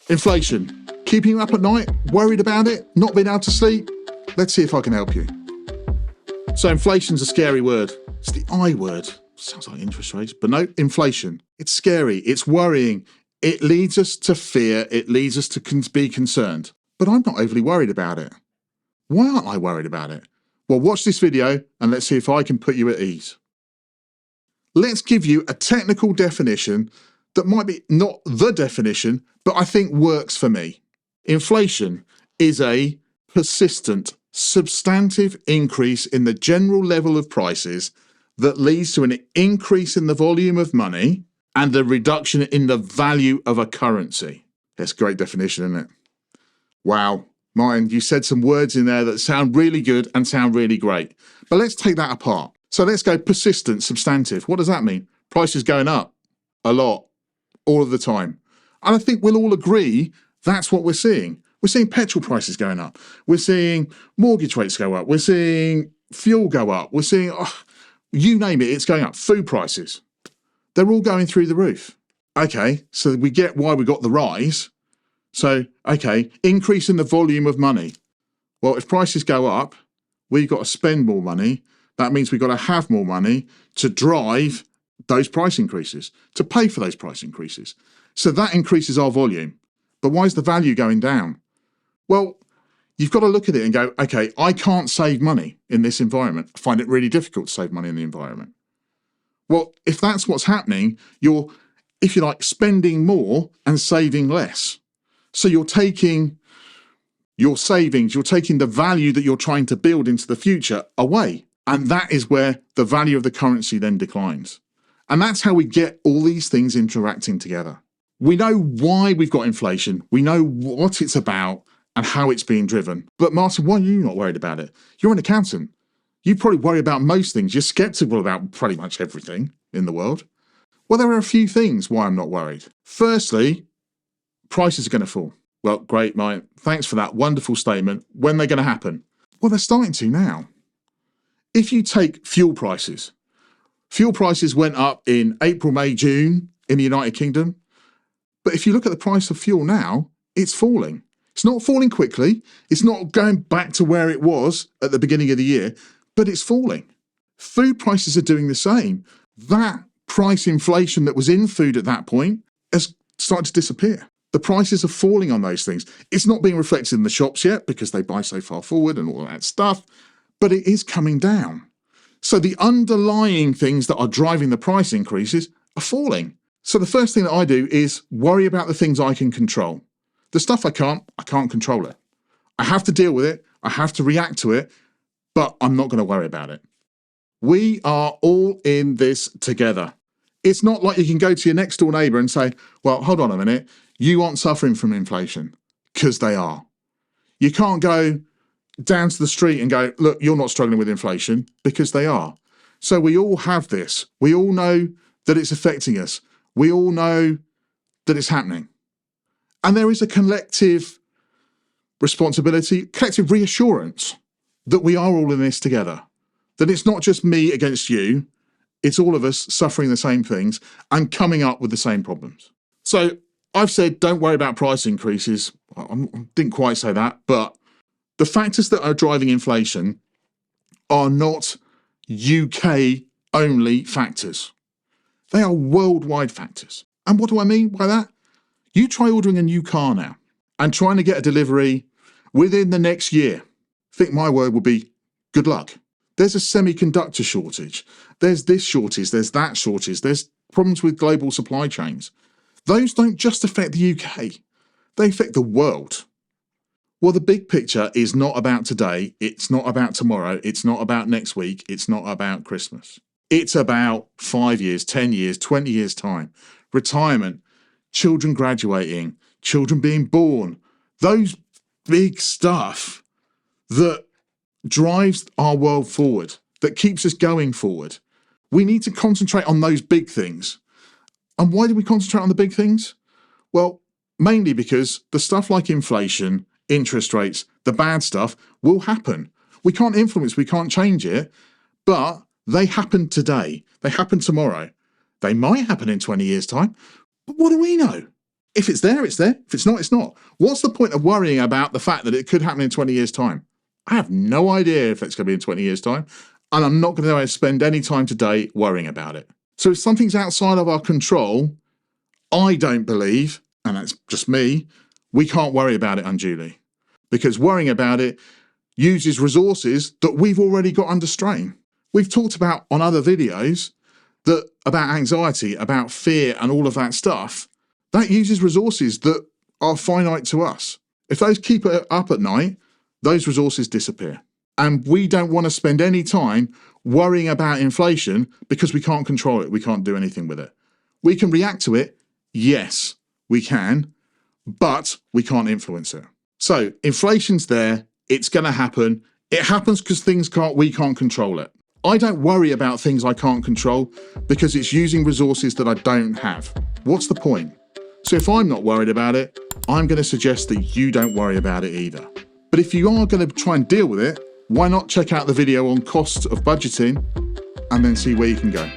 Inflation. Keeping you up at night? Worried about it? Not being able to sleep? Let's see if I can help you. So inflation's a scary word. It's the I word. Sounds like interest rates, but no, inflation. It's scary. It's worrying. It leads us to fear. It leads us to be concerned. But I'm not overly worried about it. Why aren't I worried about it? Well, watch this video and let's see if I can put you at ease. Let's give you a technical definition that might be not the definition, but I think works for me. Inflation is a persistent, substantive increase in the general level of prices that leads to an increase in the volume of money and a reduction in the value of a currency. That's a great definition, isn't it? Wow, Martin, you said some words in there that sound really good and sound really great. But let's take that apart. So let's go persistent, substantive. What does that mean? Prices going up a lot, all of the time. And I think we'll all agree that's what we're seeing. We're seeing petrol prices going up. We're seeing mortgage rates go up. We're seeing fuel go up. We're seeing, you name it, it's going up. Food prices. They're all going through the roof. Okay, so we get why we got the rise. So, okay, increase in the volume of money. Well, if prices go up, we've got to spend more money. That means we've got to have more money to drive those price increases, to pay for those price increases. So that increases our volume. But why is the value going down? Well, you've got to look at it and go, okay, I can't save money in this environment. I find it really difficult to save money in the environment. Well, if that's what's happening, you're, if you like, spending more and saving less. So you're taking your savings, you're taking the value that you're trying to build into the future away. And that is where the value of the currency then declines. And that's how we get all these things interacting together. We know why we've got inflation. We know what it's about and how it's being driven. But Martin, why are you not worried about it? You're an accountant. You probably worry about most things. You're skeptical about pretty much everything in the world. Well, there are a few things why I'm not worried. Firstly, prices are going to fall. Well, great, Mike. Thanks for that wonderful statement. When are they going to happen? Well, they're starting to now. If you take fuel prices went up in April, May, June in the United Kingdom. But if you look at the price of fuel now, it's falling. It's not falling quickly. It's not going back to where it was at the beginning of the year, but it's falling. Food prices are doing the same. That price inflation that was in food at that point has started to disappear. The prices are falling on those things. It's not being reflected in the shops yet because they buy so far forward and all that stuff, but it is coming down. So the underlying things that are driving the price increases are falling. So the first thing that I do is worry about the things I can control. The stuff I can't control it. I have to deal with it. I have to react to it, but I'm not going to worry about it. We are all in this together. It's not like you can go to your next door neighbour and say, well, hold on a minute, you aren't suffering from inflation, because they are. You can't go down to the street and go, look, you're not struggling with inflation, because they are. So we all have this. We all know that it's affecting us. We all know that it's happening. And there is a collective responsibility, collective reassurance that we are all in this together. That it's not just me against you, it's all of us suffering the same things and coming up with the same problems. So I've said don't worry about price increases. I didn't quite say that, but the factors that are driving inflation are not UK only factors. They are worldwide factors. And what do I mean by that? You try ordering a new car now and trying to get a delivery within the next year. I think my word would be good luck. There's a semiconductor shortage. There's this shortage, there's that shortage, there's problems with global supply chains. Those don't just affect the UK, they affect the world. Well, the big picture is not about today, it's not about tomorrow, it's not about next week, it's not about Christmas. It's about 5 years, 10 years, 20 years' time. Retirement, children graduating, children being born. Those big stuff that drives our world forward, that keeps us going forward. We need to concentrate on those big things. And why do we concentrate on the big things? Well, mainly because the stuff like inflation, interest rates, the bad stuff will happen. We can't influence, we can't change it, but they happen today. They happen tomorrow. They might happen in 20 years' time, but what do we know? If it's there, it's there. If it's not, it's not. What's the point of worrying about the fact that it could happen in 20 years' time? I have no idea if it's going to be in 20 years' time, and I'm not going to spend any time today worrying about it. So if something's outside of our control, I don't believe, and that's just me, we can't worry about it unduly, because worrying about it uses resources that we've already got under strain. We've talked about on other videos that about anxiety, about fear and all of that stuff, that uses resources that are finite to us. If those keep it up at night, those resources disappear. And we don't want to spend any time worrying about inflation because we can't control it. We can't do anything with it. We can react to it. Yes, we can, but we can't influence it. So inflation's there. It's going to happen. It happens because we can't control it. I don't worry about things I can't control because it's using resources that I don't have. What's the point? So if I'm not worried about it, I'm going to suggest that you don't worry about it either. But if you are going to try and deal with it, why not check out the video on costs of budgeting and then see where you can go.